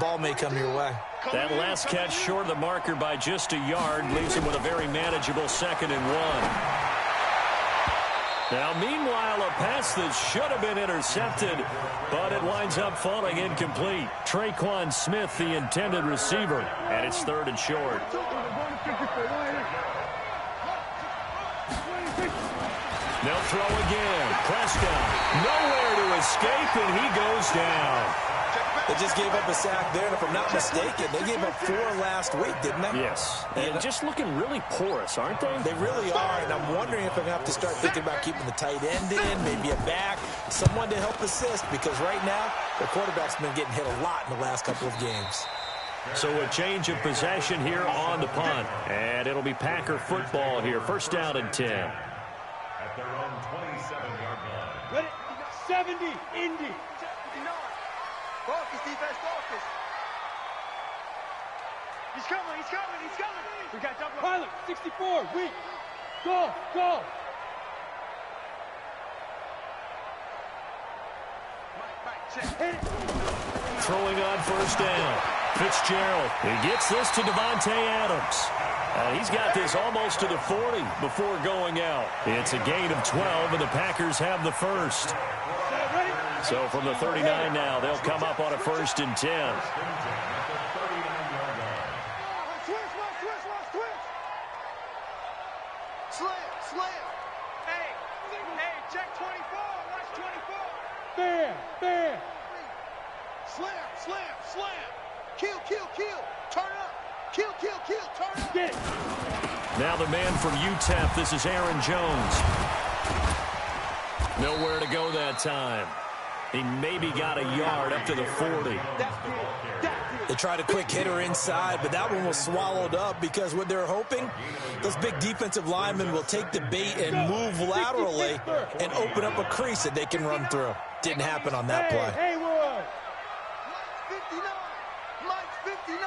Ball may come your way. That last catch short of the marker by just a yard leaves him with a very manageable 2nd and 1. Now, meanwhile, a pass that should have been intercepted, but it winds up falling incomplete. Traquan Smith, the intended receiver, and it's 3rd and short. They'll throw again. Prescott, nowhere to escape, and he goes down. They just gave up a sack there, and if I'm not mistaken, they gave up 4 last week, didn't they? Yes. And just looking really porous, aren't they? They really are, and I'm wondering if I'm going to have to start thinking about keeping the tight end in, maybe a back, someone to help assist, because right now, their quarterback's been getting hit a lot in the last couple of games. So a change of possession here on the punt, and it'll be Packer football here. 1st down and 10. At their own 27-yard line. Ready? 70, Indy. Focus, defense, focus. He's coming, he's coming, he's coming. We got double. Pilot, 64, weak. Go, go. Mike, check. Hit it. Throwing on 1st down. Fitzgerald, he gets this to Devontae Adams. He's got this almost to the 40 before going out. It's a gain of 12, and the Packers have the 1st. So from the 39 now, they'll come up on a 1st and 10. Slam. Hey, check 24. Watch 24. Bam. Slam. Kill. Turn up. Kill. Turn up. Get it. Now the man from UTEP, this is Aaron Jones. Nowhere to go that time. He maybe got a yard up to the 40. They tried a quick hitter inside, but that one was swallowed up because what they're hoping, those big defensive linemen will take the bait and move laterally and open up a crease that they can run through. Didn't happen on that play. Haywood. Mike's 59.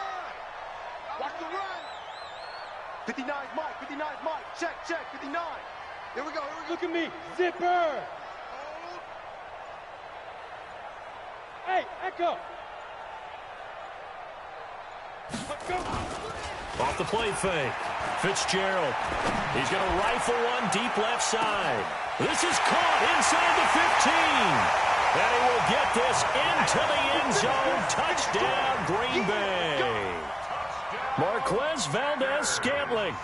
Watch the run. 59's Mike. Check. 59. Here we go. Look at me. Zipper. Hey, Echo. Let's go. Off the play fake. Fitzgerald. He's going to rifle one deep left side. This is caught inside the 15. And he will get this into the end zone. Touchdown, Green Bay. Marquez Valdez-Scantling,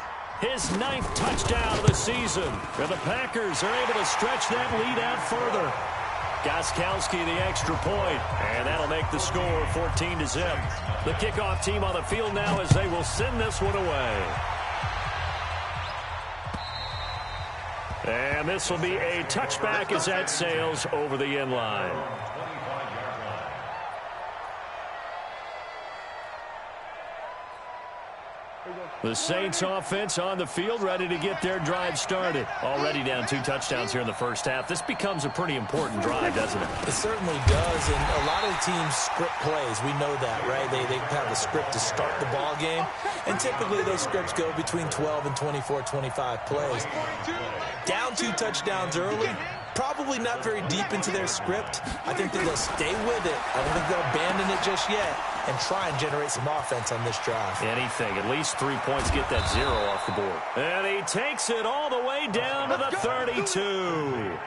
his 9th touchdown of the season. And the Packers are able to stretch that lead out further. Gostkowski the extra point, and that'll make the score 14-0. The kickoff team on the field now as they will send this one away. And this will be a touchback as that sails over the end line. The Saints offense on the field, ready to get their drive started. Already down 2 touchdowns here in the first half. This becomes a pretty important drive, doesn't it? It certainly does, and a lot of the teams script plays. We know that, right? They have a script to start the ball game, and typically those scripts go between 12 and 24, 25 plays. Down 2 touchdowns early, probably not very deep into their script. I think that they'll stay with it. I don't think they'll abandon it just yet and try and generate some offense on this drive. Anything. At least 3 points, get that 0 off the board. And he takes it all the way down to the 32.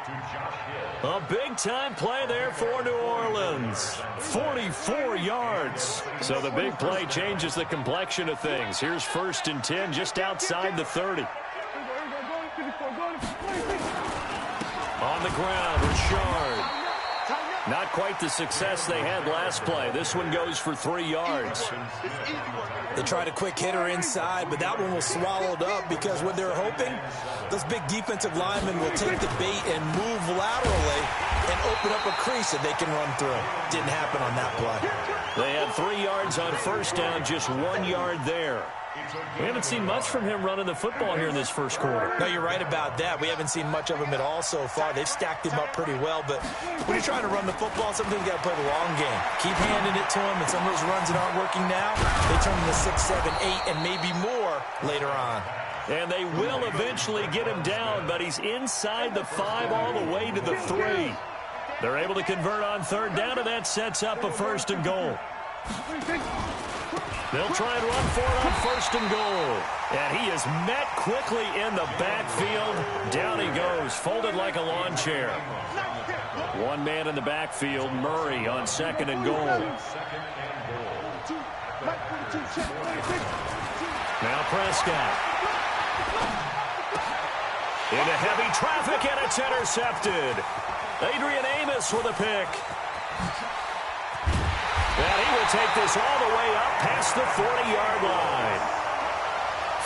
A big-time play there for New Orleans. 44 yards. So the big play changes the complexion of things. Here's 1st and 10 just outside the 30. On the ground, Richard. Not quite the success they had last play. This one goes for 3 yards. They tried a quick hitter inside, but that one was swallowed up because what they're hoping, those big defensive linemen will take the bait and move laterally and open up a crease that they can run through. Didn't happen on that play. They had 3 yards on 1st down, just 1 yard there. We haven't seen much from him running the football here in this first quarter. No, you're right about that. We haven't seen much of him at all so far. They've stacked him up pretty well, but when you're trying to run the football, sometimes you got to play the long game. Keep handing it to him, and some of those runs that aren't working now, they turn into 6, 7, 8, and maybe more later on. And they will eventually get him down, but he's inside the 5 all the way to the 3. They're able to convert on 3rd down, and that sets up a 1st and goal. They'll try and run for it on 1st and goal. And he is met quickly in the backfield. Down he goes, folded like a lawn chair. One man in the backfield, Murray on 2nd and goal. Now Prescott. Into heavy traffic, and it's intercepted. Adrian Amos with a pick. And he will take this all the way up past the 40-yard line.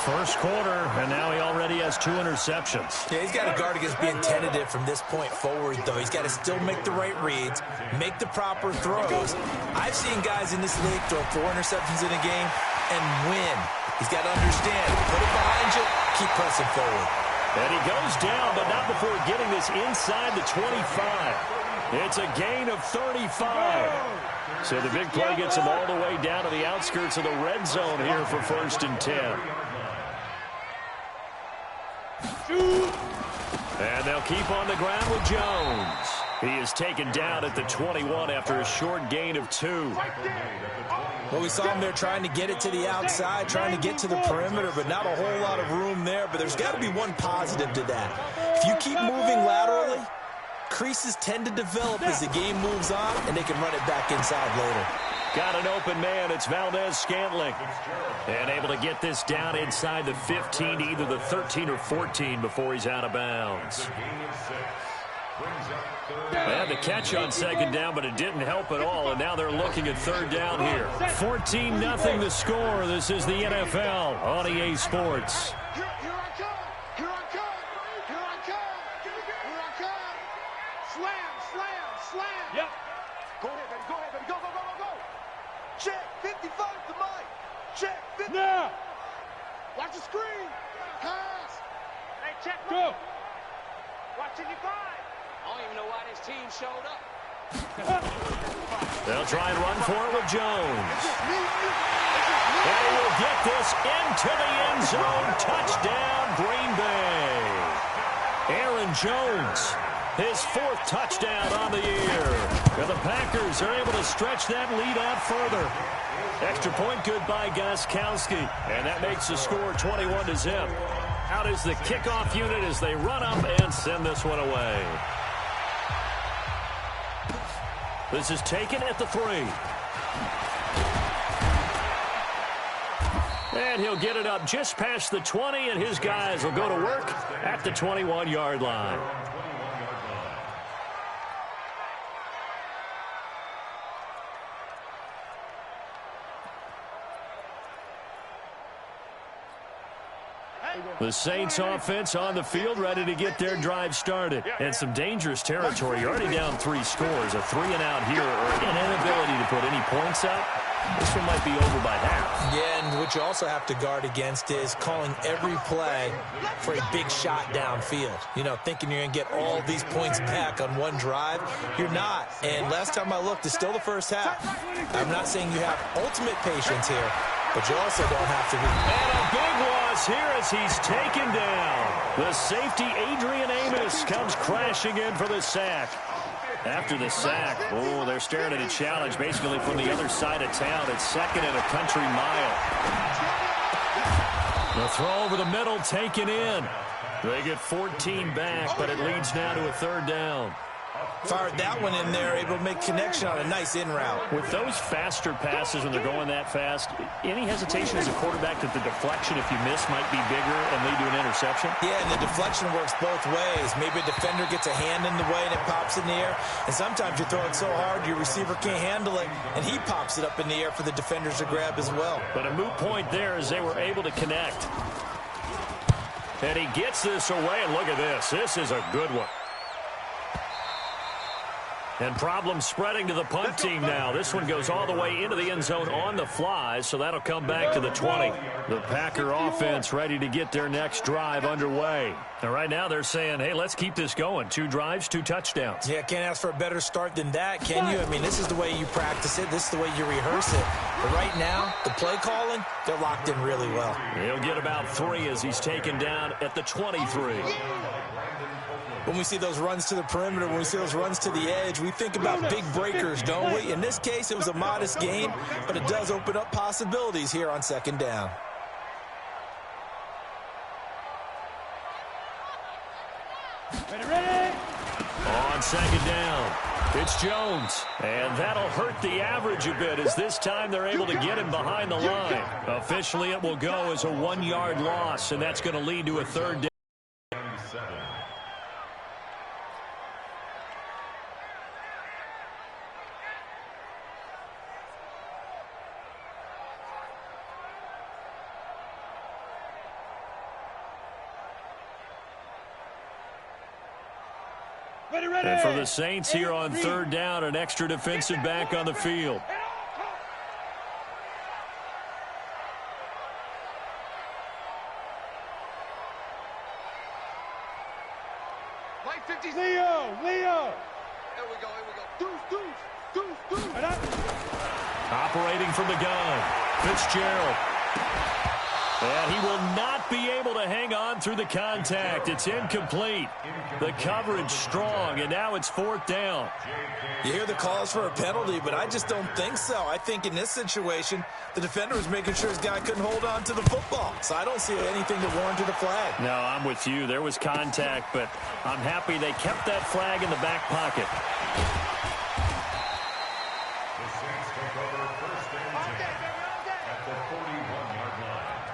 First quarter, and now he already has 2 interceptions. Yeah, he's got to guard against being tentative from this point forward, though. He's got to still make the right reads, make the proper throws. I've seen guys in this league throw 4 interceptions in a game and win. He's got to understand, put it behind you, keep pressing forward. And he goes down, but not before getting this inside the 25. It's a gain of 35. So the big play gets him all the way down to the outskirts of the red zone here for 1st and 10. And they'll keep on the ground with Jones. He is taken down at the 21 after a short gain of 2. Well, we saw him there trying to get it to the outside, trying to get to the perimeter, but not a whole lot of room there. But there's got to be one positive to that. If you keep moving laterally, creases tend to develop as the game moves on, and they can run it back inside later. Got an open man. It's Valdez-Scantling. And able to get this down inside the 15 to either the 13 or 14 before he's out of bounds. They had the catch on 2nd down, but it didn't help at all, and now they're looking at 3rd down here. 14-0 the score. This is the NFL on EA Sports. Here I come. Here I come. Here I come. Here I come. Slam, slam, slam. Yep. Go ahead, baby. Go ahead, baby. Go, go, go, go, go. Check. 55 to Mike. Check. 50. Now. Watch the screen. Pass. Hey, check. Go. Watch 55. I don't even know why this team showed up. They'll try and run for it with Jones. And he will get this into the end zone. Touchdown, Green Bay. Aaron Jones, his 4th touchdown on the year. And the Packers are able to stretch that lead out further. Extra point good by Gostkowski. And that makes the score 21-0. Out is the kickoff unit as they run up and send this one away. This is taken at the 3. And he'll get it up just past the 20, and his guys will go to work at the 21-yard line. The Saints offense on the field, ready to get their drive started. And some dangerous territory. You're already down 3 scores. A 3-and-out here, or an inability to put any points up. This one might be over by half. Yeah, and what you also have to guard against is calling every play for a big shot downfield. You know, thinking you're going to get all these points back on one drive. You're not. And last time I looked, it's still the first half. I'm not saying you have ultimate patience here, but you also don't have to be. And a big loss here as he's taken down. The safety, Adrian Amos, comes crashing in for the sack. After the sack, oh, they're staring at a challenge basically from the other side of town. It's 2nd and a country mile. The throw over the middle taken in. They get 14 back, but it leads now to a 3rd down. Fired that one in there, able to make connection on a nice in route. With those faster passes when they're going that fast, any hesitation as a quarterback that the deflection, if you miss, might be bigger and lead to an interception? Yeah, and the deflection works both ways. Maybe a defender gets a hand in the way and it pops in the air. And sometimes you throw it so hard your receiver can't handle it, and he pops it up in the air for the defenders to grab as well. But a moot point there as they were able to connect. And he gets this away, and look at this. This is a good one. And problems spreading to the punt team now. This one goes all the way into the end zone on the fly, so that'll come back to the 20. The Packer offense ready to get their next drive underway. And right now they're saying, hey, let's keep this going. 2 drives, 2 touchdowns. Yeah, can't ask for a better start than that, can you? I mean, this is the way you practice it. This is the way you rehearse it. But right now, the play calling, they're locked in really well. He'll get about 3 as he's taken down at the 23. When we see those runs to the perimeter, when we see those runs to the edge, we think about big breakers, don't we? In this case, it was a modest gain, but it does open up possibilities here on second down. Ready. On second down, it's Jones. And that'll hurt the average a bit as this time they're able to get him behind the line. Officially, it will go as a 1-yard loss, and that's going to lead to a third down. And for the Saints here on third down, an extra defensive back on the field. Leo. Here we go. Deuce. Operating from the gun, Fitzgerald. And he will not be able to hang on through the contact. It's incomplete. The coverage strong, and now it's fourth down. You hear the calls for a penalty, but I just don't think so. I think in this situation, the defender was making sure his guy couldn't hold on to the football. So I don't see anything that warranted a flag. No, I'm with you. There was contact, but I'm happy they kept that flag in the back pocket. The Saints take over first and 10 at the 41-yard line.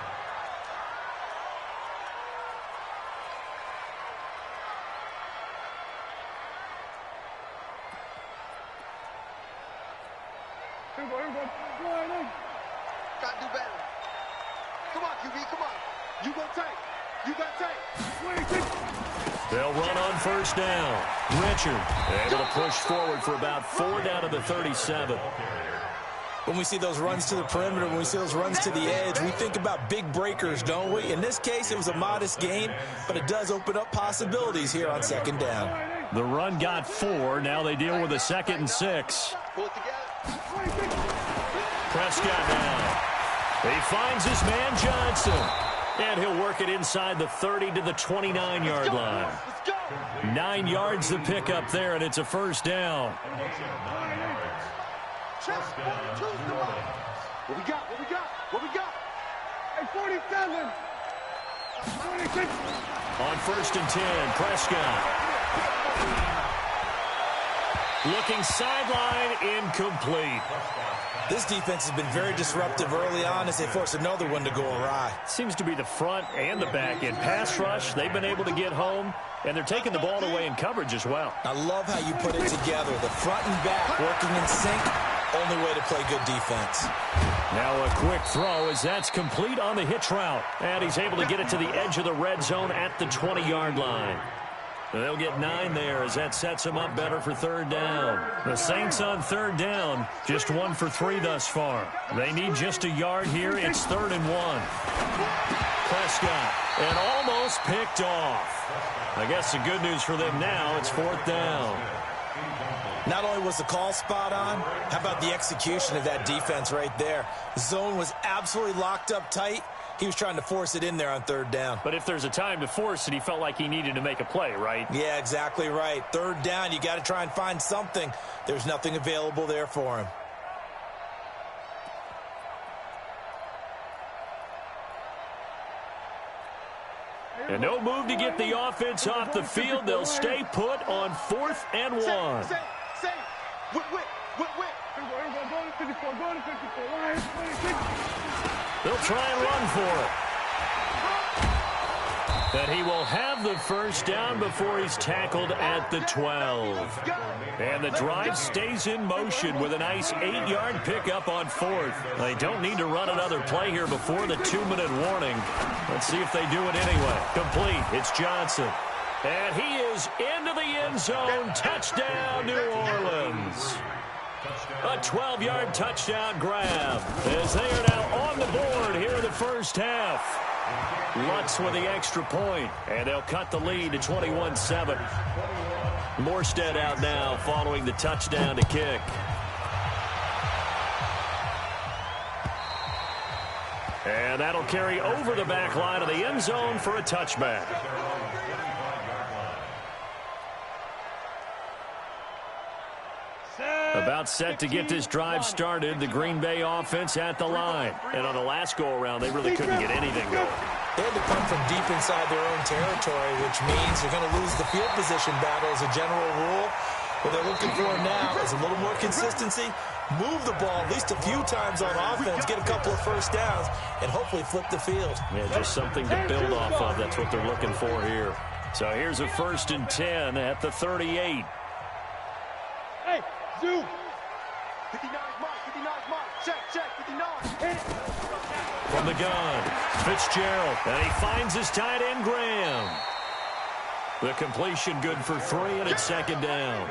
Here we go. Gotta do better. Come on, QB, come on. You got tape. They'll run on first down. Richard able to push forward for about 4 down to the 37. When we see those runs to the perimeter, when we see those runs to the edge, we think about big breakers, don't we? In this case, it was a modest gain, but it does open up possibilities here on second down. The run got 4. Now they deal with a 2nd and 6. Pull it together. Prescott now. He finds his man Johnson. And he'll work it inside the 30 to the 29-yard line. Let's go. 9 yards to pick up there, and it's a first down. Check. What we got? Hey, 47. 46. On first and 10, Prescott. Looking sideline, incomplete. This defense has been very disruptive early on as they force another one to go awry. Seems to be the front and the back end. Pass rush, they've been able to get home, and they're taking the ball away in coverage as well. I love how you put it together. The front and back working in sync, only way to play good defense. Now a quick throw as that's complete on the hitch route. And he's able to get it to the edge of the red zone at the 20-yard line. They'll get 9 there as that sets them up better for third down. The Saints on third down, just 1 for 3 thus far. They need just a yard here. It's 3rd and 1. Prescott, and almost picked off. I guess the good news for them now, it's 4th down. Not only was the call spot on, how about the execution of that defense right there? The zone was absolutely locked up tight. He was trying to force it in there on third down. But if there's a time to force it, he felt like he needed to make a play, right? Yeah, exactly right. Third down, you got to try and find something. There's nothing available there for him. And no move to get the offense off the field. They'll stay put on 4th and 1. Say. Whip. Go to 54. They'll try and run for it. That he will have the first down before he's tackled at the 12. And the drive stays in motion with a nice 8-yard pickup on 4th. They don't need to run another play here before the 2-minute warning. Let's see if they do it anyway. Complete. It's Johnson. And he is into the end zone. Touchdown, New Orleans. A 12-yard touchdown grab as they are now on the board here in the first half. Lutz with the extra point, and they'll cut the lead to 21-7. Morstead out now following the touchdown to kick. And that'll carry over the back line of the end zone for a touchback. About set to get this drive started, the Green Bay offense at the line. And on the last go-around, they really couldn't get anything going. They had to punt from deep inside their own territory, which means they're going to lose the field position battle as a general rule. What they're looking for now is a little more consistency, move the ball at least a few times on offense, get a couple of first downs, and hopefully flip the field. Yeah, just something to build off of. That's what they're looking for here. So here's a 1st and 10 at the 38. Hey, Zoo. 59 Mike, 59 Mike. Check, 59. From the gun, Fitzgerald, and he finds his tight end, Graham. The completion good for 3, and it's 2nd down.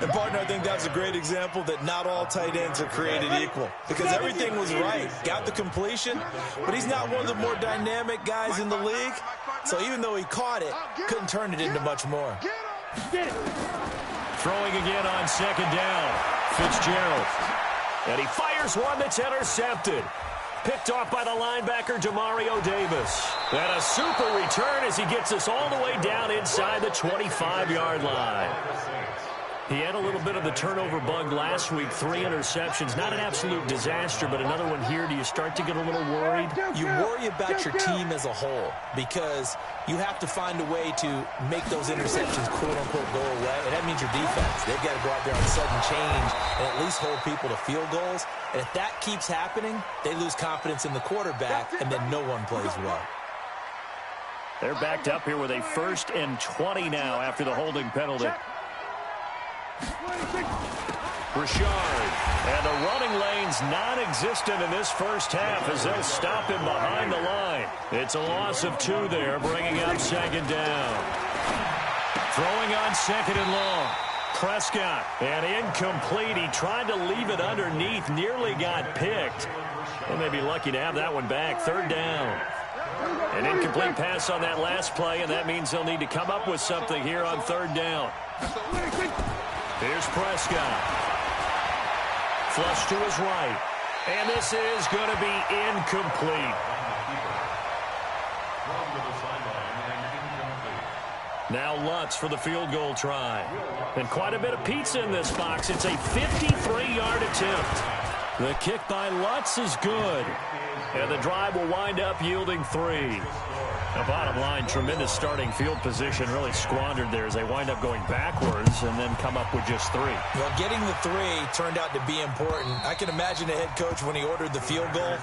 And, partner, I think that's a great example that not all tight ends are created equal, because everything was right. Got the completion, but he's not one of the more dynamic guys in the league. So even though he caught it, couldn't turn it into much more. Throwing again on 2nd down, Fitzgerald. And he fires one that's intercepted. Picked off by the linebacker, Demario Davis. And a super return as he gets us all the way down inside the 25-yard line. He had a little bit of the turnover bug last week, 3 interceptions. Not an absolute disaster, but another one here. Do you start to get a little worried? You worry about your team as a whole because you have to find a way to make those interceptions, quote-unquote, go away. And that means your defense. They've got to go out there on sudden change and at least hold people to field goals. And if that keeps happening, they lose confidence in the quarterback, and then no one plays well. They're backed up here with a 1st and 20 now after the holding penalty. Richard, and the running lane's non-existent in this first half as they'll stop him behind the line. It's a loss of 2 there, bringing up 2nd down. Throwing on 2nd and long. Prescott, and incomplete. He tried to leave it underneath, nearly got picked. They may be lucky to have that one back. 3rd down. An incomplete pass on that last play, and that means they'll need to come up with something here on 3rd down. Here's Prescott. Flush to his right. And this is going to be incomplete. Now Lutz for the field goal try. And quite a bit of pizza in this box. It's a 53-yard attempt. The kick by Lutz is good. And the drive will wind up yielding 3. The bottom line, tremendous starting field position, really squandered there as they wind up going backwards and then come up with just 3. Well, getting the 3 turned out to be important. I can imagine the head coach when he ordered the field goal,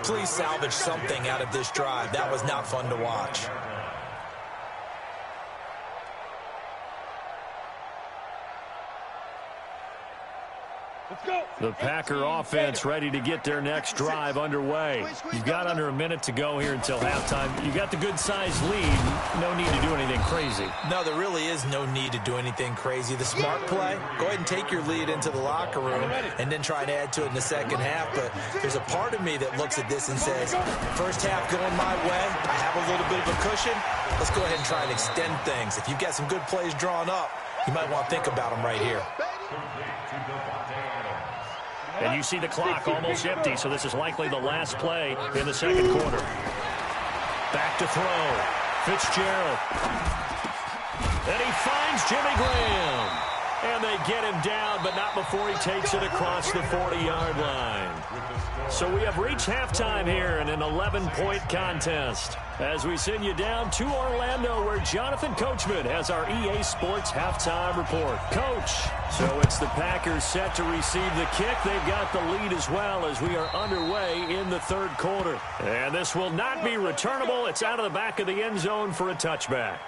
please salvage something out of this drive. That was not fun to watch. The Packer offense ready to get their next drive underway. You've got under a minute to go here until halftime. You got the good-sized lead. No need to do anything crazy. No, there really is no need to do anything crazy. The smart play, go ahead and take your lead into the locker room and then try and add to it in the second half. But there's a part of me that looks at this and says, first half going my way, I have a little bit of a cushion. Let's go ahead and try and extend things. If you've got some good plays drawn up, you might want to think about them right here. And you see the clock almost empty, so this is likely the last play in the second quarter. Back to throw. Fitzgerald. And he finds Jimmy Graham. And they get him down, but not before he takes it across the 40-yard line. So we have reached halftime here in an 11-point contest. As we send you down to Orlando, where Jonathan Coachman has our EA Sports halftime report. Coach, so it's the Packers set to receive the kick. They've got the lead as well as we are underway in the third quarter. And this will not be returnable. It's out of the back of the end zone for a touchback.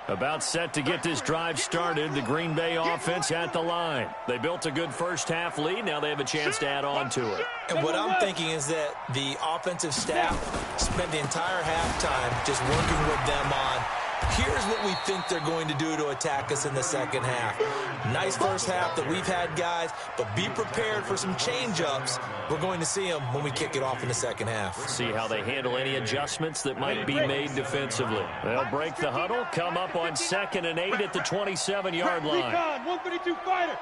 About set to get this drive started, the Green Bay offense at the line. They built a good first-half lead. Now they have a chance to add on to it. And what I'm thinking is that the offensive staff spent the entire halftime just working with them on Here's what we think they're going to do to attack us in the second half. Nice first half that we've had, guys, but be prepared for some change-ups. We're going to see them when we kick it off in the second half. See how they handle any adjustments that might be made defensively. They'll break the huddle, come up on 2nd and 8 at the 27-yard line. 132 fighter.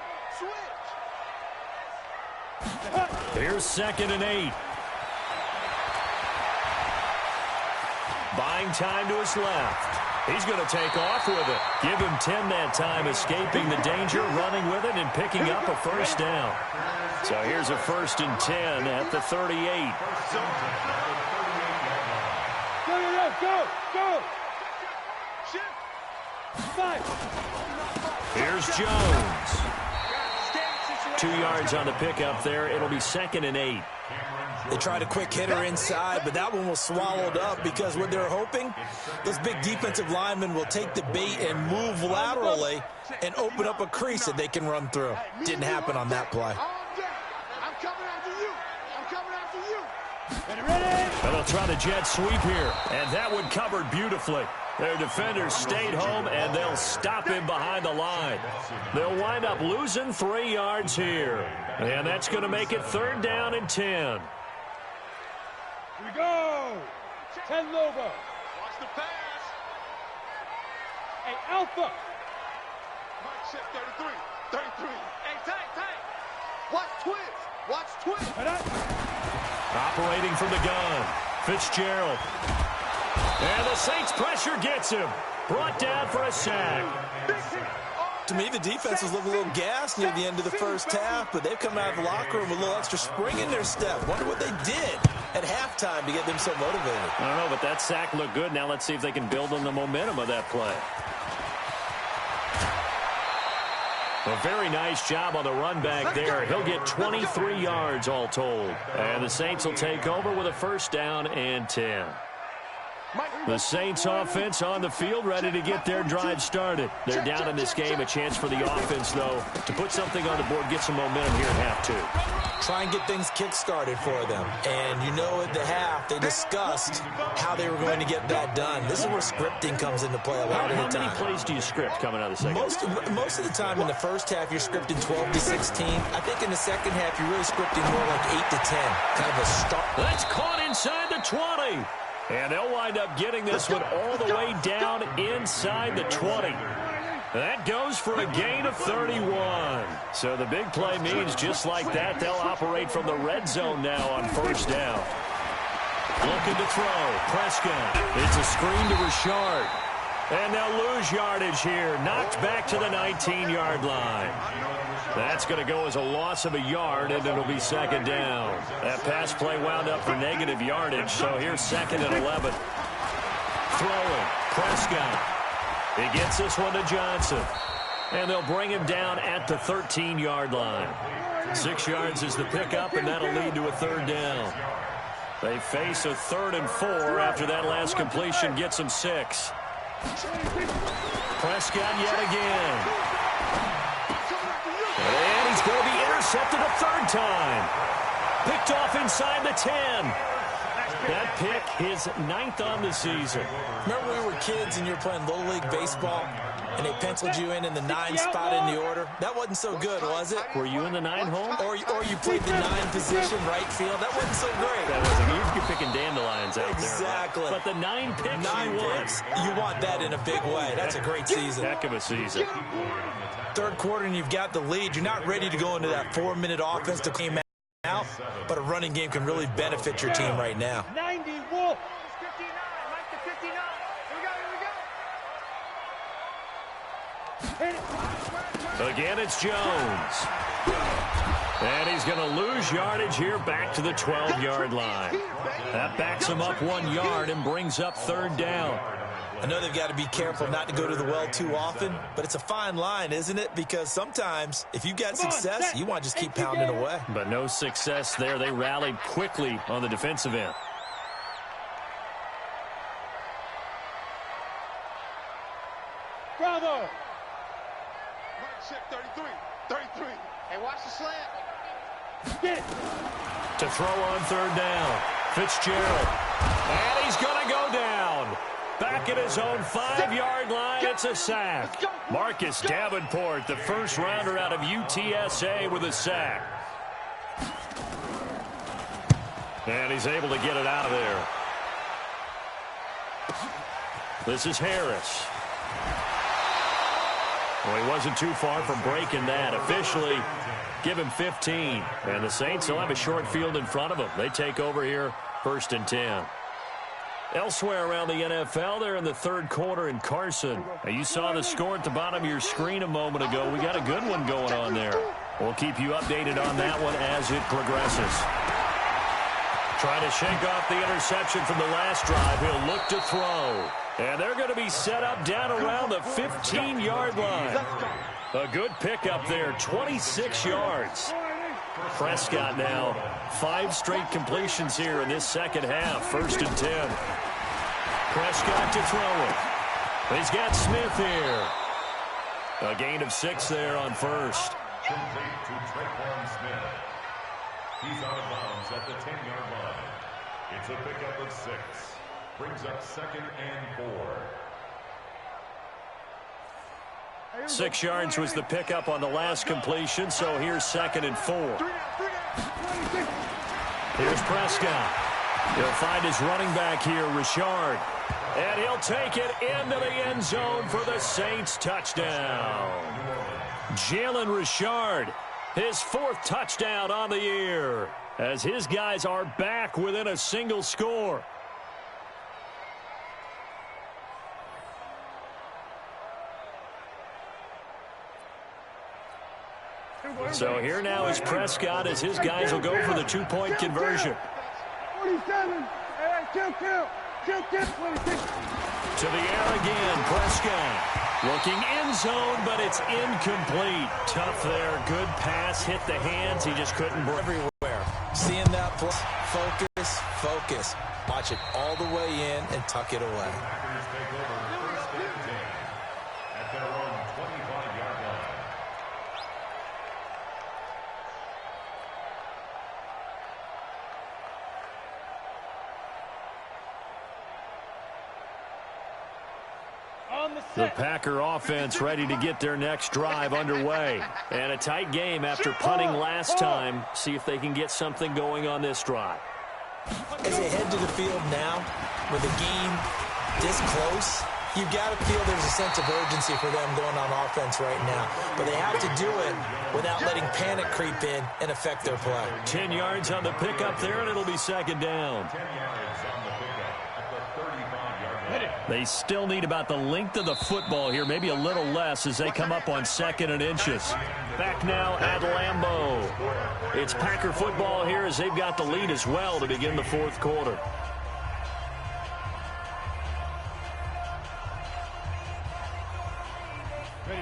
Here's 2nd and 8. Buying time to his left. He's going to take off with it. Give him 10 that time, escaping the danger, running with it, and picking up a first down. So here's a 1st and 10 at the 38. Go. Here's Jones. 2 yards on the pickup there. It'll be 2nd and 8. They tried a quick hitter inside, but that one was swallowed up because what they're hoping, those big defensive linemen will take the bait and move laterally and open up a crease that they can run through. Didn't happen on that play. I'm coming after you. Well, they'll try the jet sweep here, and that one covered beautifully. Their defenders stayed home, and they'll stop him behind the line. They'll wind up losing 3 yards here, and that's going to make it 3rd down and 10. Here we go. 10 Lobo. Watch the pass. Hey, Alpha. Mike check 33. Hey, tank. Watch twist. Operating from the gun, Fitzgerald. And the Saints pressure gets him. Brought down for a sack. To me, the defense was looking a little gassed near the end of the first half, but they've come out of the locker room with a little extra spring in their step. Wonder what they did at halftime to get them so motivated. I don't know, but that sack looked good. Now let's see if they can build on the momentum of that play. A very nice job on the run back there. He'll get 23 yards all told. And the Saints will take over with a 1st down and 10. The Saints offense on the field, ready to get their drive started. They're down in this game. A chance for the offense, though, to put something on the board, get some momentum here at half 2. Try and get things kick-started for them. And you know at the half, they discussed how they were going to get that done. This is where scripting comes into play a lot of the time. How many plays do you script coming out of the second half? Most of the time in the first half, you're scripting 12 to 16. I think in the second half, you're really scripting more like 8 to 10. Kind of a start. That's caught inside the 20. And they'll wind up getting this one all the way down inside the 20. That goes for a gain of 31. So the big play means just like that, they'll operate from the red zone now on 1st down. Looking to throw. Prescott. It's a screen to Richard. And they'll lose yardage here. Knocked back to the 19-yard line. That's going to go as a loss of a yard, and it'll be 2nd down. That pass play wound up for negative yardage, so here's 2nd and 11. Throwing. Prescott. He gets this one to Johnson. And they'll bring him down at the 13-yard line. 6 yards is the pickup, and that'll lead to a 3rd down. They face a 3rd and 4 after that last completion gets them 6. Prescott yet again. And he's going to be intercepted a 3rd time. Picked off inside the 10. That pick, his 9th on the season. Remember we were kids and you were playing Little League Baseball, and they penciled you in the 9 spot in the order? That wasn't so good, was it? Were you in the 9 hole? Or you played the 9 position, right field? That wasn't so great. That wasn't. You're picking dandelions out exactly. there. But the 9 picks 9 picks. You want that in a big way. That's a great season. Heck of a season. 3rd quarter and you've got the lead. You're not ready to go into that 4-minute offense to clean out, but a running game can really benefit your team right now. 90 Wolf. 59, Mike to 59. Here we go. Again, it's Jones. And he's going to lose yardage here back to the 12-yard line. That backs him up 1 yard and brings up 3rd down. I know they've got to be careful not to go to the well too often, but it's a fine line, isn't it? Because sometimes if you've got success, you want to just keep pounding away. But no success there. They rallied quickly on the defensive end. Bravo. Mike check 33. Hey, watch the slant. Get it. To throw on 3rd down. Fitzgerald. And he's going to go down. Back at his own 5-yard line, it's a sack. Marcus Davenport, the first rounder out of UTSA, with a sack. And he's able to get it out of there. This is Harris. Well, he wasn't too far from breaking that. Officially, give him 15. And the Saints will have a short field in front of them. They take over here, 1st and 10. Elsewhere around the NFL, they're in the third quarter in Carson. Now, you saw the score at the bottom of your screen a moment ago. We got a good one going on there. We'll keep you updated on that one as it progresses. Trying to shake off the interception from the last drive. He'll look to throw. And they're going to be set up down around the 15-yard line. A good pickup there, 26 yards. Prescott now, 5 straight completions here in this second half, 1st and 10. Prescott to throw it. He's got Smith here. A gain of 6 there on first. Complete to Tre'Quan Smith. He's out of bounds at the 10-yard line. It's a pickup of 6. Brings up 2nd and 4. 6 yards was the pickup on the last completion, so here's 2nd and 4. Here's Prescott. He'll find his running back here, Richard. And he'll take it into the end zone for the Saints touchdown. Jalen Richard, his 4th touchdown on the year, as his guys are back within a single score. So here now is Prescott as his guys will go for the 2-point conversion. 47. To the air again, Prescott. Looking end zone, but it's incomplete. Tough there. Good pass. Hit the hands. He just couldn't break. Everywhere. Seeing that play. Focus, focus. Watch it all the way in and tuck it away. Packers take over 1st and 10 at their own 25-yard line. The Packer offense ready to get their next drive underway. And a tight game after punting last time. See if they can get something going on this drive. As they head to the field now, with the game this close, you've got to feel there's a sense of urgency for them going on offense right now. But they have to do it without letting panic creep in and affect their play. 10 yards on the pickup there, and it'll be 2nd down. 10 yards on the pickup at the 35-yard line. They still need about the length of the football here, maybe a little less as they come up on 2nd and inches. Back now at Lambeau. It's Packer football here as they've got the lead as well to begin the 4th quarter.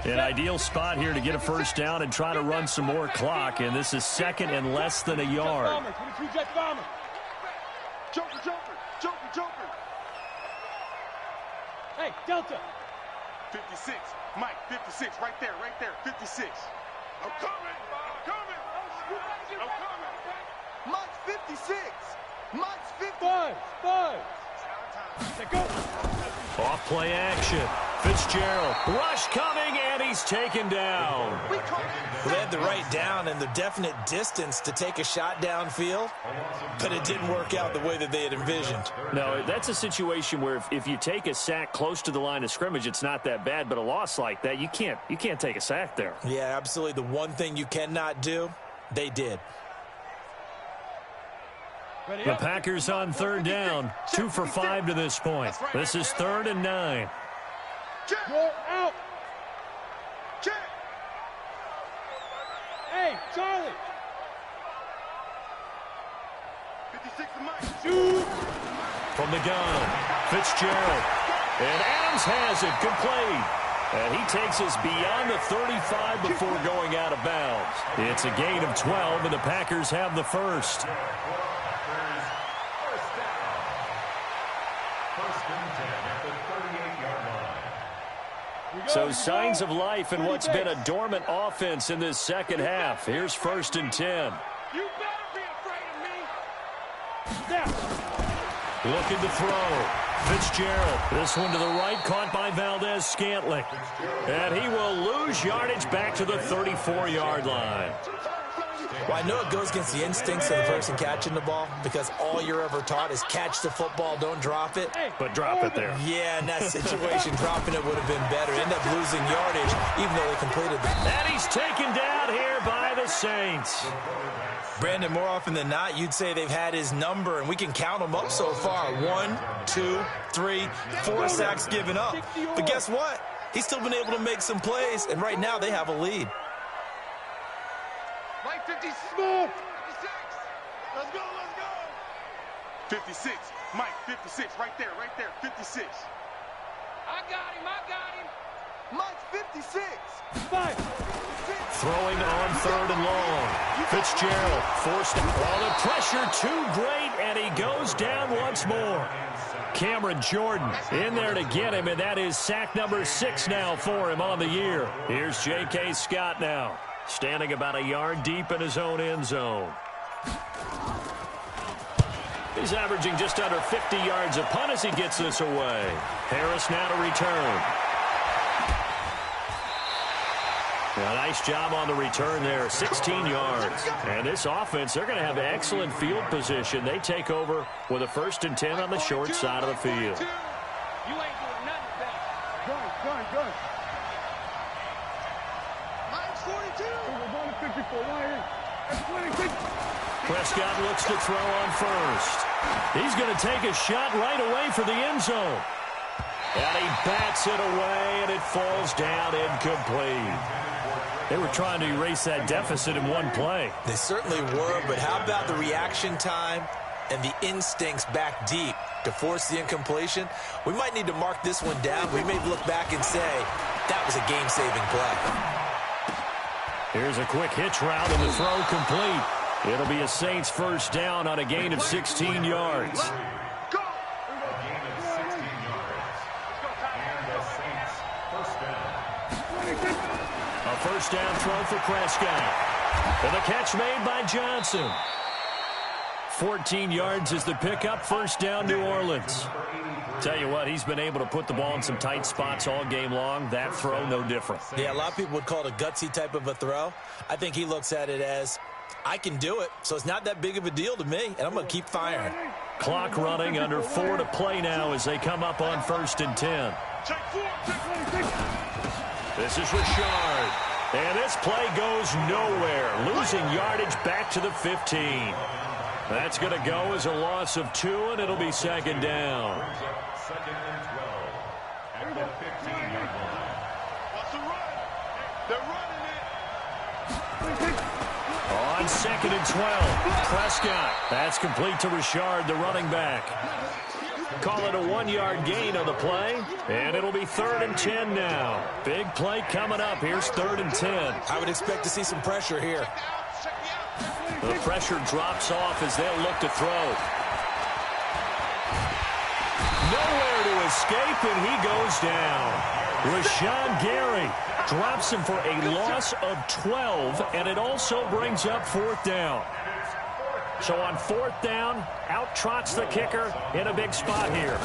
An ideal spot here to get a first down and try to run some more clock, and this is 2nd and less than a yard. Joker. Hey, Delta. 56. Mike, 56. Right there. 56. I'm coming. Mike's 56. Mike's 50. Five. Go. Off play action. Fitzgerald. Rush coming, and he's taken down. They had the right down and the definite distance to take a shot downfield, but it didn't work out the way that they had envisioned. No, that's a situation where if you take a sack close to the line of scrimmage, it's not that bad, but a loss like that, you can't take a sack there. Yeah, absolutely. The one thing you cannot do, they did. The Packers on 3rd down, 2 for 5 to this point. This is 3rd and 9. Go out. Check. Hey, Charlie. 56 to Mike. Shoot. From the gun, Fitzgerald. And Adams has it, complete. And he takes us beyond the 35 before going out of bounds. It's a gain of 12, and the Packers have the first. So signs of life in what's been a dormant offense in this second half. Here's 1st and 10. You better be afraid of me. Now. Looking to throw. Fitzgerald. This one to the right, caught by Valdez-Scantling. And he will lose yardage back to the 34-yard line. Well, I know it goes against the instincts of the person catching the ball because all you're ever taught is catch the football, don't drop it. But drop it there. Yeah, in that situation, dropping it would have been better. End up losing yardage, even though they completed it. And he's taken down here by the Saints. Brandon, more often than not, you'd say they've had his number, and we can count them up so far. 1, 2, 3, 4 sacks given up. But guess what? He's still been able to make some plays, and right now they have a lead. Mike 56. Move. 56. Let's go, let's go. 56. Mike 56. Right there, 56. I got him. Mike 56. 5. Throwing on 3rd and long. Fitzgerald forced it. Well, the pressure too great, and he goes down once more. Cameron Jordan in there to get him, and that is sack number 6 now for him on the year. Here's J.K. Scott now, standing about a yard deep in his own end zone. He's averaging just under 50 yards a punt as he gets this away. Harris now to return. A nice job on the return there, 16 yards. And this offense, they're going to have excellent field position. They take over with a 1st and 10 on the short side of the field. You ain't doing nothing better. Gun. Mike 42. Prescott looks to throw on 1st. He's going to take a shot right away for the end zone. And he bats it away, and it falls down incomplete. They were trying to erase that deficit in one play. They certainly were, but how about the reaction time and the instincts back deep to force the incompletion? We might need to mark this one down. We may look back and say that was a game-saving play. Here's a quick hitch route, and the throw complete. It'll be a Saints 1st down on a gain of 16 yards. A gain of 16 yards. And the Saints 1st down. A 1st down throw for Prescott. And the catch made by Johnson. 14 yards is the pickup. 1st down, New Orleans. Tell you what, he's been able to put the ball in some tight spots all game long. That throw, no different. Yeah, a lot of people would call it a gutsy type of a throw. I think he looks at it as, I can do it, so it's not that big of a deal to me, and I'm going to keep firing. Clock running, under 4 to play now as they come up on 1st and 10. This is Richard. And this play goes nowhere. Losing yardage back to the 15. That's going to go as a loss of 2, and it'll be 2nd down. 2nd and 12 at the 15-yard line. Watch the run. They're running it. On 2nd and 12, Prescott. That's complete to Richard, the running back. Call it a 1-yard gain on the play, and it'll be 3rd and 10 now. Big play coming up. Here's 3rd and 10. I would expect to see some pressure here. The pressure drops off as they'll look to throw. Nowhere to escape, and he goes down. Rashawn Gary drops him for a loss of 12, and it also brings up 4th down. So on 4th down, out trots the kicker in a big spot here.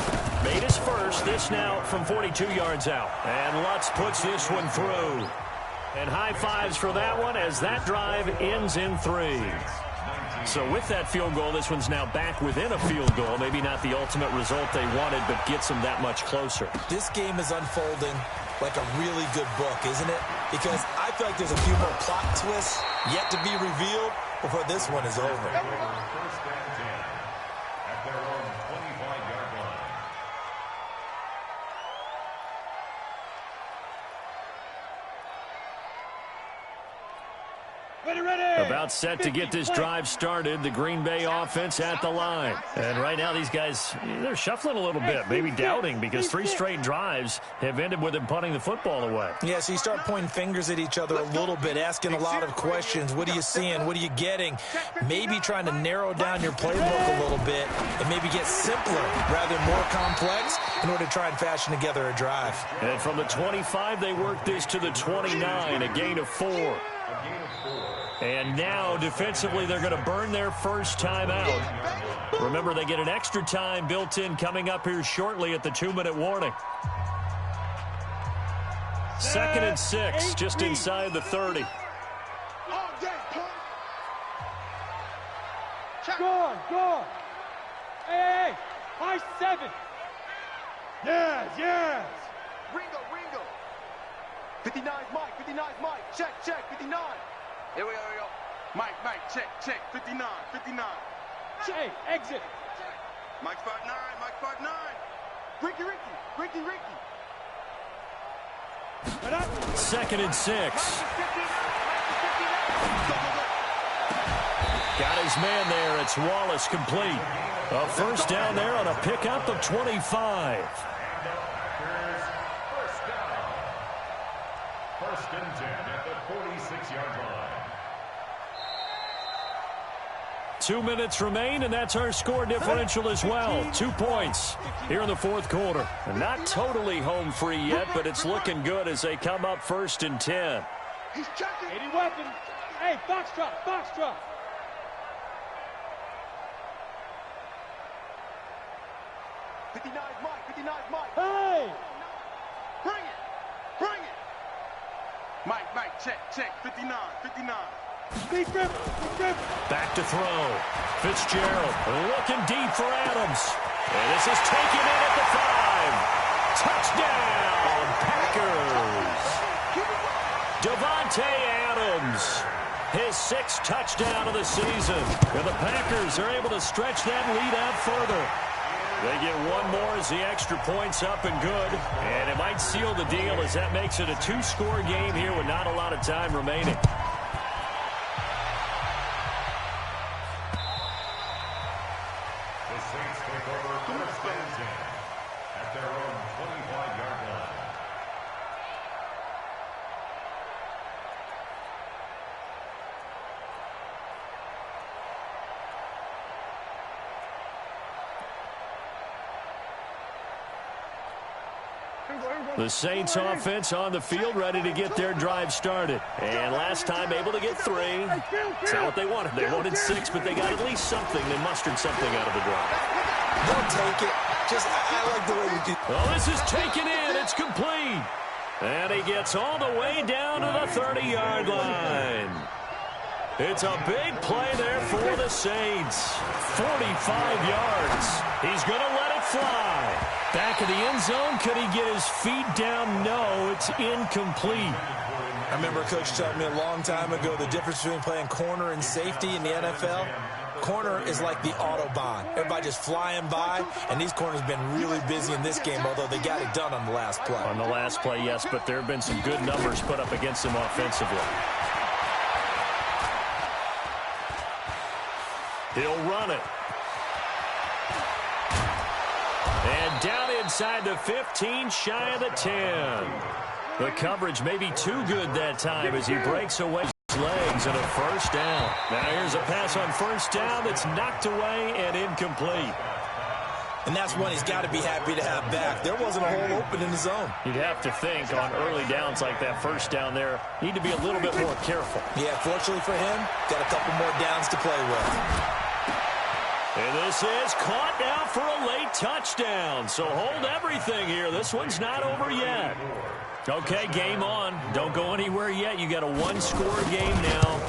Made his first, this now from 42 yards out. And Lutz puts this one through. And high fives for that one as that drive ends in 3. So with that field goal, this one's now back within a field goal. Maybe not the ultimate result they wanted, but gets them that much closer. This game is unfolding like a really good book, isn't it? Because I feel like there's a few more plot twists yet to be revealed before this one is over. 1st and 10 at their own 25-yard line. About set to get this drive started. The Green Bay offense at the line. And right now these guys, they're shuffling a little bit, maybe doubting, because 3 straight drives have ended with them punting the football away. Yeah, so you start pointing fingers at each other a little bit, asking a lot of questions. What are you seeing? What are you getting? Maybe trying to narrow down your playbook a little bit and maybe get simpler rather than more complex in order to try and fashion together a drive. And from the 25, they work this to the 29, a gain of 4. A gain of 4. And now, defensively, they're going to burn their first timeout. Remember, they get an extra time built in coming up here shortly at the 2-minute warning. 2nd and 6, just inside the 30. Go. Hey, high 7. Yes. Ringo. 59's Mike. Check, 59. Here we go. Mike, check, 59. Hey, exit. Mike 5'9. Ricky. 2nd and 6. Got his man there. It's Wallace complete. A first down there on a pickup of 25. First and 10 at the 46-yard line. 2 minutes remain, and that's our score differential as well. 2 points here in the fourth quarter. Not totally home free yet, but it's looking good as they come up 1st and 10. He's checking. 80 weapons. Hey, Foxtrot. 59's Mike. Hey! Bring it. Mike, check, 59. Big grip. Back to throw. Fitzgerald looking deep for Adams. And this is taken in at the 5. Touchdown, Packers. Davante Adams, his 6th touchdown of the season. And the Packers are able to stretch that lead out further. They get one more as the extra point's up and good. And it might seal the deal as that makes it a 2-score game here with not a lot of time remaining. The Saints take over 1st and 10 at their own 25-yard line. The Saints offense on the field ready to get their drive started. And last time able to get 3. It's not what they wanted. They wanted 6, but they got at least something. They mustered something out of the drive. They'll take it. I like the way you do. Well, this is taken in. It's complete. And he gets all the way down to the 30-yard line. It's a big play there for the Saints. 45 yards. He's going to let it fly. Back of the end zone. Could he get his feet down? No, it's incomplete. I remember a coach telling me a long time ago the difference between playing corner and safety in the NFL. Corner is like the Autobahn. Everybody just flying by, and these corners have been really busy in this game, although they got it done on the last play. On the last play, yes, but there have been some good numbers put up against them offensively. He'll run it. And down inside the 15, shy of the 10. The coverage may be too good that time as he breaks away his legs and a first down. Now here's a pass on first down that's knocked away and incomplete. And that's one he's got to be happy to have back. There wasn't a hole open in the zone. You'd have to think on early downs like that first down there, need to be a little bit more careful. Yeah, fortunately for him, got a couple more downs to play with. And this is caught now for a late touchdown. So hold everything here. This one's not over yet. Okay, game on. Don't go anywhere yet. You got a 1-score game now.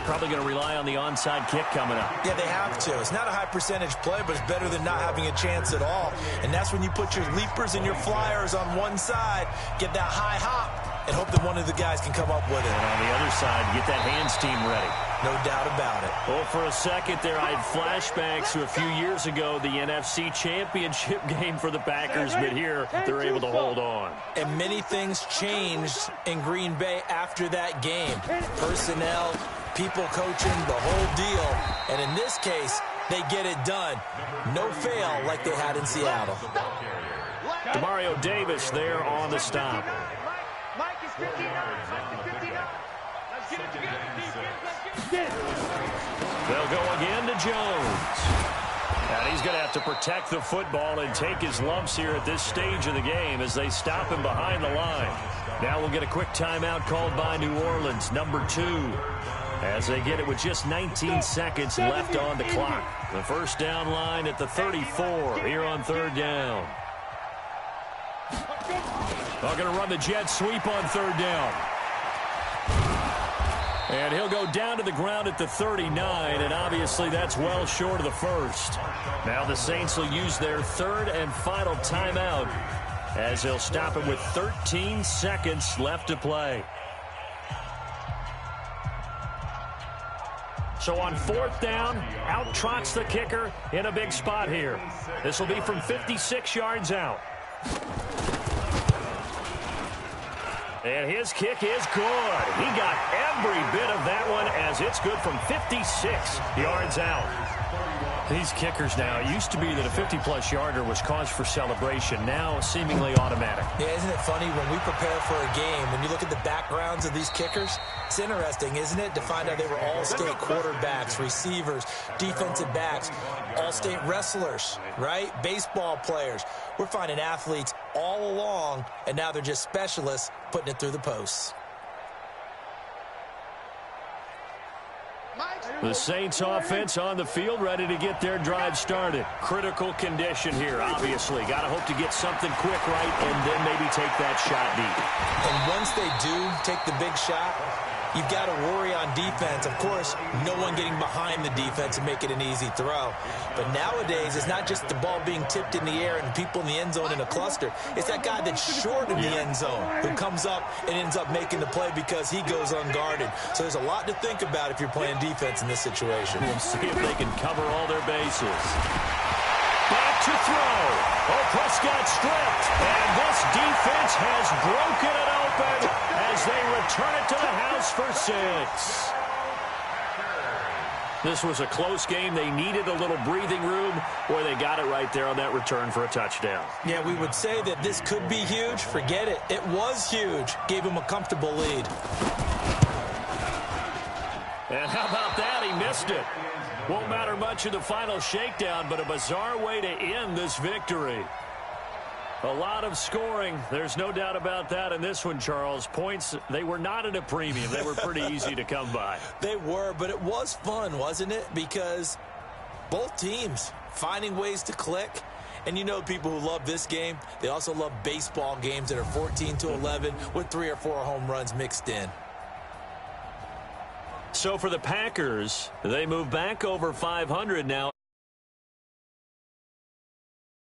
Probably going to rely on the onside kick coming up. Yeah, they have to. It's not a high percentage play, but it's better than not having a chance at all. And that's when you put your leapers and your flyers on one side, get that high hop, and hope that one of the guys can come up with it. And on the other side, get that hands team ready. No doubt about it. Well, for a second there, I had flashbacks to a few years ago, the NFC Championship game for the Packers, but here they're able to hold on. And many things changed in Green Bay after that game. Personnel, people coaching, the whole deal. And in this case, they get it done. No fail like they had in Seattle. Demario Davis there on the stop. Mike is 59. Mike is 59. Let's get it together, They'll go again to Jones. And he's going to have to protect the football and take his lumps here at this stage of the game as they stop him behind the line. Now we'll get a quick timeout called by New Orleans, number 2. as they get it with just 19 seconds left on the clock. The first down line at the 34 here on third down. They're going to run the jet sweep on third down. And he'll go down to the ground at the 39, and obviously that's well short of the first. Now the Saints will use their third and final timeout as they'll stop him with 13 seconds left to play. So on fourth down, out trots the kicker in a big spot here. This will be from 56 yards out. And his kick is good. He got every bit of that one as it's good from 56 yards out. These kickers now, it used to be that a 50-plus yarder was cause for celebration. Now seemingly automatic. Yeah, isn't it funny when we prepare for a game, when you look at the backgrounds of these kickers, it's interesting, isn't it, to find out they were all-state quarterbacks, receivers, defensive backs, all-state wrestlers, right? Baseball players. We're finding athletes all along, and now they're just specialists putting it through the posts. The Saints offense on the field, ready to get their drive started. Critical condition here, obviously. Got to hope to get something quick right and then maybe take that shot deep. And once they do take the big shot, you've got to worry on defense. Of course, no one getting behind the defense and make it an easy throw. But nowadays, it's not just the ball being tipped in the air and people in the end zone in a cluster. It's that guy that's short in the end zone who comes up and ends up making the play because he goes unguarded. So there's a lot to think about if you're playing defense in this situation. We'll see if they can cover all their bases. Back to throw. Oh, Prescott stripped. And this defense has broken it open as they return it to the house for 6. This was a close game. They needed a little breathing room, where they got it right there on that return for a touchdown. Yeah, we would say that this could be huge. Forget it. It was huge. Gave him a comfortable lead. And how about that? He missed it. Won't matter much in the final shakedown, but a bizarre way to end this victory. A lot of scoring. There's no doubt about that in this one, Charles. Points, they were not at a premium. They were pretty easy to come by. They were, but it was fun, wasn't it? Because both teams finding ways to click. And you know people who love this game, they also love baseball games that are 14-11 with 3 or 4 home runs mixed in. So for the Packers, they move back over 500 now.